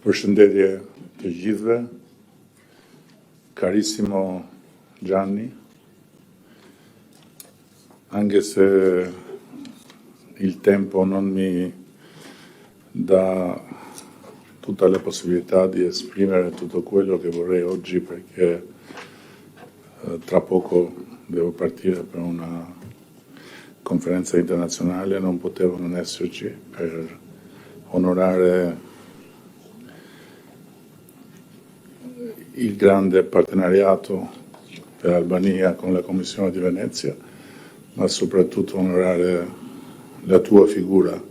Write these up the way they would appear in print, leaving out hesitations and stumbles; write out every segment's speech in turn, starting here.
Përshëndetje të gjithëve, carissimo Gianni, anche se il tempo non mi dà tutta la possibilità di esprimere tutto quello che vorrei oggi perché tra poco devo partire per una conferenza internazionale, non potevo non esserci per onorare il grande partenariato per l'Albania con la Commissione di Venezia, ma soprattutto onorare la tua figura.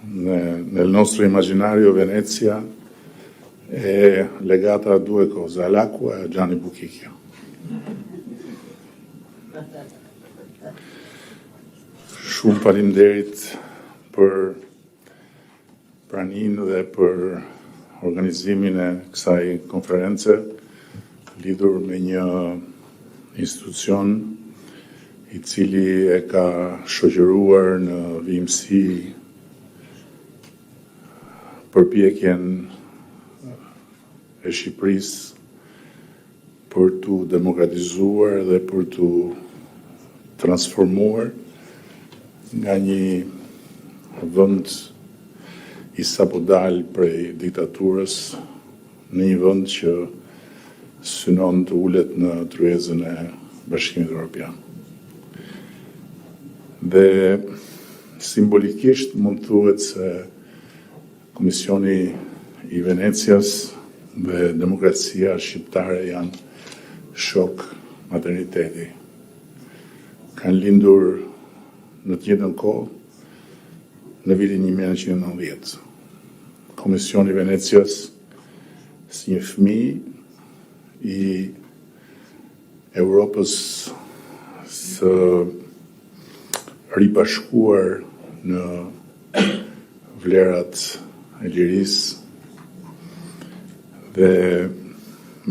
Nel nostro immaginario Venezia è legata a due cose, all'acqua e a Gianni Buchicchio. Shumë faleminderit për praninë dhe për organizimin e kësaj konference lidhur me një institucion i cili e ka shoqëruar në vimësi përpjekjen e Shqipërisë për t'u demokratizuar dhe për t'u transformuar nga një vend i sapo dalë prej diktaturës në një vend që synon të ulet në tryezën e Bashkimit Evropian. Dhe simbolikisht mund thuhet se Komisioni i Venecias dhe demokracia shqiptare janë shok materniteti. Kanë lindur në të njëjtën kohë në vitin 1990. Komisioni i Venecias si një fëmijë i Europës së ribashkuar në vlerat e lirisë dhe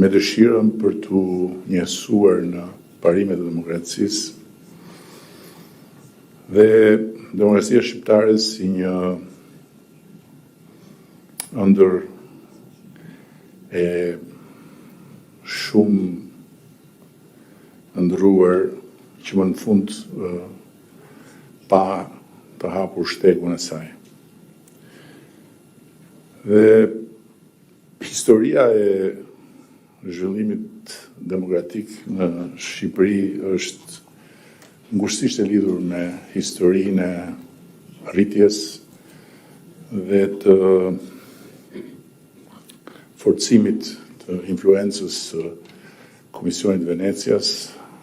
me dëshirën për t'u njësuar në parimet e demokracisë dhe demokracia shqiptare si një ëndër e shumë ndruar që më në fund pa të hapur shtegun e saj. Dhe historia e zhvillimit demokratik në Shqipëri është ngushtisht e lidhur me historinë e rritjes dhe të forcimit të influencës së Komisionit Venecias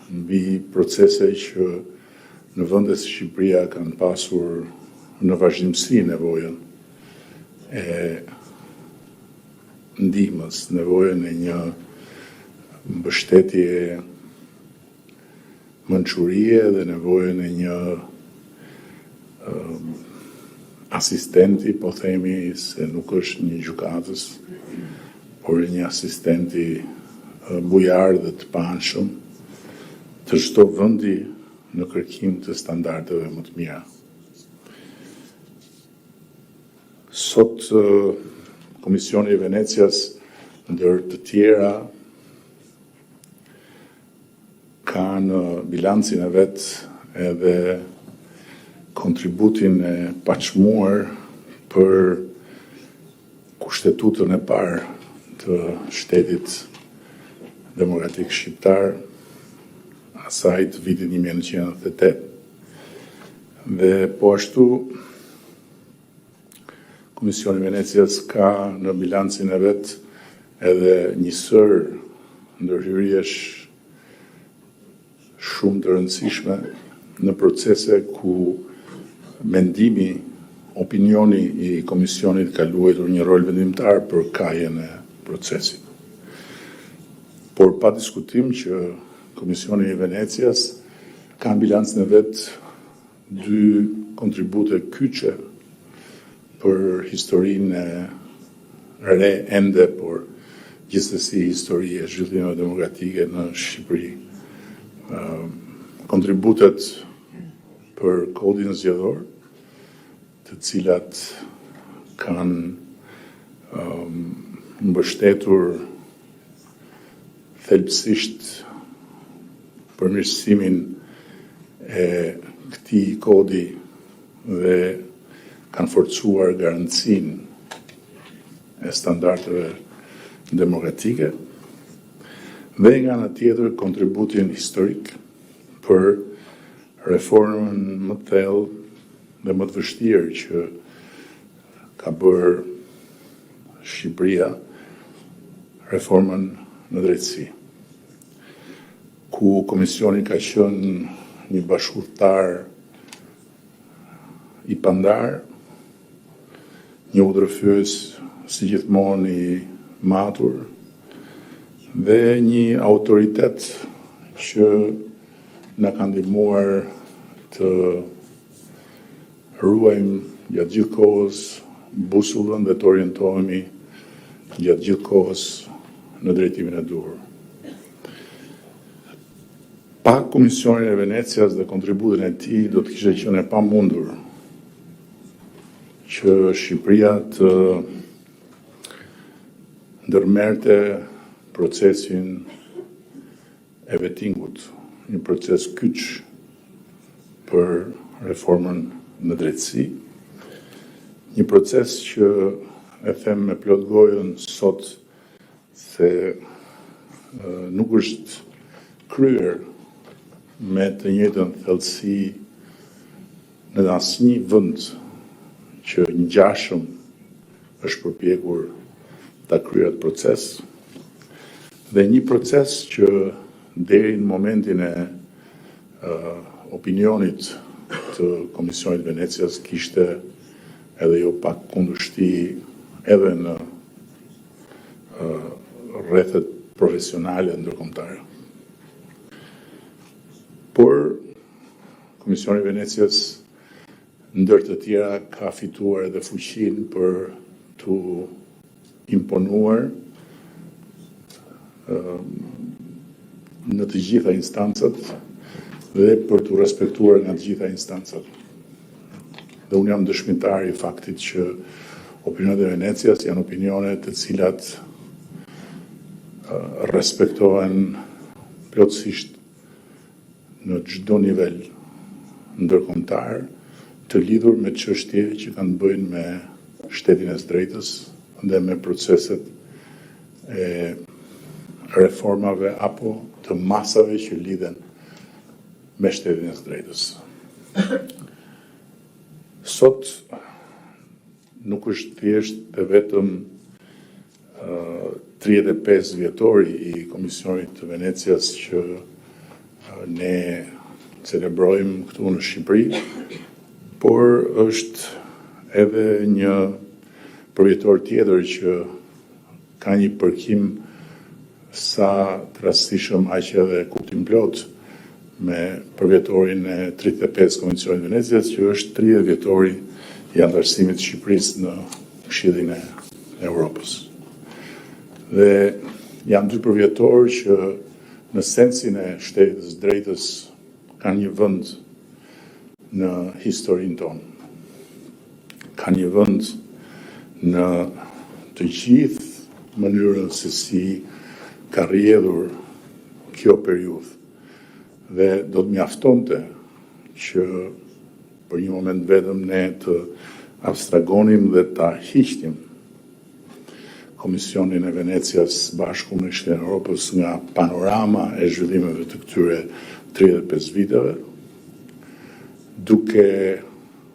mbi procese që në vende si Shqipëria kanë pasur në vazhdimsi nevojën e ndihmës, nevojën e një mbështetje mençurie dhe nevojën e një asistenti, po themi se nuk është një gjykatës, por një asistenti bujar dhe të panshëm të çdo vendi në kërkim të standardeve më të mira. Sot Komisioni i Venecias ndër të tjera ka në bilancin e vet edhe kontributin e paçmuar për kushtetutën e parë të shtetit demokratik shqiptar, asaj të vitit 1998. Dhe po ashtu Komisioni i Venecias ka në bilancin e vet edhe një sër ndërhyrjesh shumë të rëndësishme në procese ku mendimi, opinioni i Komisionit ka luajtur një rol vendimtar për kajën e procesit. Por pa diskutim që Komisioni i Venecias ka në bilancin e vet dy kontribute kyçe për historinë e re ende, por gjithsesi histori e zhvillimeve demokratike në Shqipëri. Kontributet për kodin zgjedhor, të cilat kanë mbështetur thelbësisht përmirësimin e këtij kodi dhe kanë forcuar garancinë e standardeve demokratike dhe nga ana tjetër kontributin historik për reformën më të thellë dhe më të vështirë që ka bërë Shqipëria, reformën në drejtësi, ku Komisioni ka qenë një bashkëpunëtar i pandar, një udhërfyes si gjithmonë i matur dhe një autoritet që na ka ndihmuar të ruajmë gjatë gjithë kohës busullën dhe të orientohemi gjatë gjithë kohës në drejtimin e duhur. Pa Komisionin e Venecias dhe kontributin e tij do të kishte qenë e pamundur që Shqipëria të ndërmerte procesin e vettingut, një proces kyç për reformën në drejtësi, një proces që e them me plot gojën sot se nuk është kryer me të njëjtën thellësi në asnjë vend që ngjashëm është përpjekur ta kryejë atë proces, dhe një proces që deri në momentin e opinionit të Komisionit Venecias kishte edhe jo pak kundërshti edhe në rrethet profesionale ndërkombëtare. Por Komisioni i Venecias ndër të tjera ka fituar edhe fuqinë për të imponuar në të gjitha instancat dhe për të respektuar nga të gjitha instancat. Dhe unë jam dëshmitar i faktit që opinionet e Venecias janë opinione të cilat respektohen plotësisht në çdo nivel ndërkombëtar të lidhur me çështje që kanë të bëjnë me shtetin e së drejtës dhe me proceset e reformave apo të masave që lidhen me shtetin e së drejtës. Sot nuk është thjesht e vetëm 35 vjetori i Komisionit të Venecias që ne celebrojmë këtu në Shqipëri, por është edhe një përvjetor tjetër që ka një përkim sa të rastishëm aq edhe kuptim plot me përvjetorin e 35 Komisionit Venecias, që është 30 vjetori i anëtarësimit të Shqipërisë në Këshillin e Evropës. Dhe janë dy përvjetorë që në sensin e shtetit të drejtës kanë një vend në historinë tonë. Kanë një vend në të gjithë mënyrën se si ka rrjedhur kjo periudhë. Dhe do të mjaftonte që për një moment vetëm ne të abstragonim dhe ta hiqnim Komisionin e Venecias bashku me Shtetin e Evropës nga panorama e zhvillimeve të këtyre 35 viteve, duke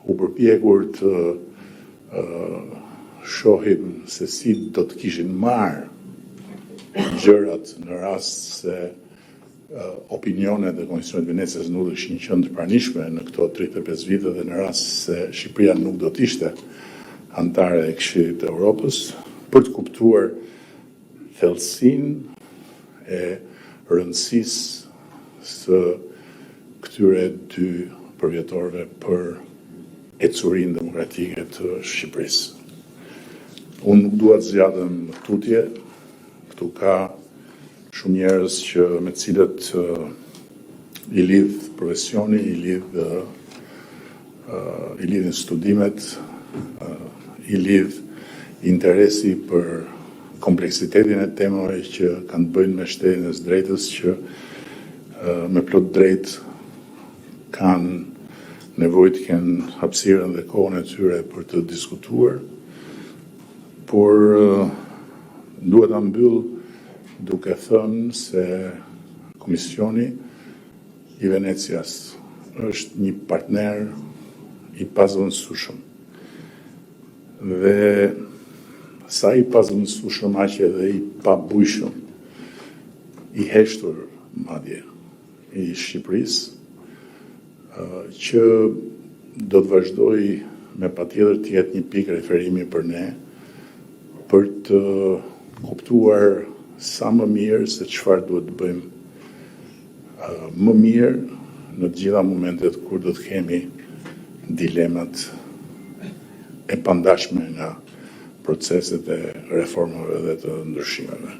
u përpjekur të shohim se si do të kishin marrë gjërat në rast se opinionet e Komisionit Venecias nuk do ishin qenë të pranishme në këto 35 vite dhe në rast se Shqipëria nuk do të ishte anëtare e Këshillit të Evropës, për të kuptuar thellësinë e rëndësisë së këtyre dy përvjetorëve për ecurinë demokratike të Shqipërisë. Unë nuk dua të zgjatëm tutje, këtu ka shumë njerëz që me cilët i lidh profesioni, i lidhin studimet, i lidh interesi për kompleksitetin e temave që kanë të bëjnë me shtetin e së drejtës, që me plot drejt kanë nevojë të kenë hapësirën dhe kohën e tyre për të diskutuar, por duhet ta mbyll duke thënë se Komisioni i Venecias është një partner i pazëvendësueshëm. Dhe sa i pazëvendësueshëm aq edhe i pabujshëm, i heshtur madje i Shqipërisë, që do të vazhdoj me patjetër të jetë një pikë referimi për ne, për të kuptuar sa më mirë se çfarë duhet të bëjmë më mirë në të gjitha momentet kur do të kemi dilemat e pandashme nga proceset e reformave dhe të ndryshimeve.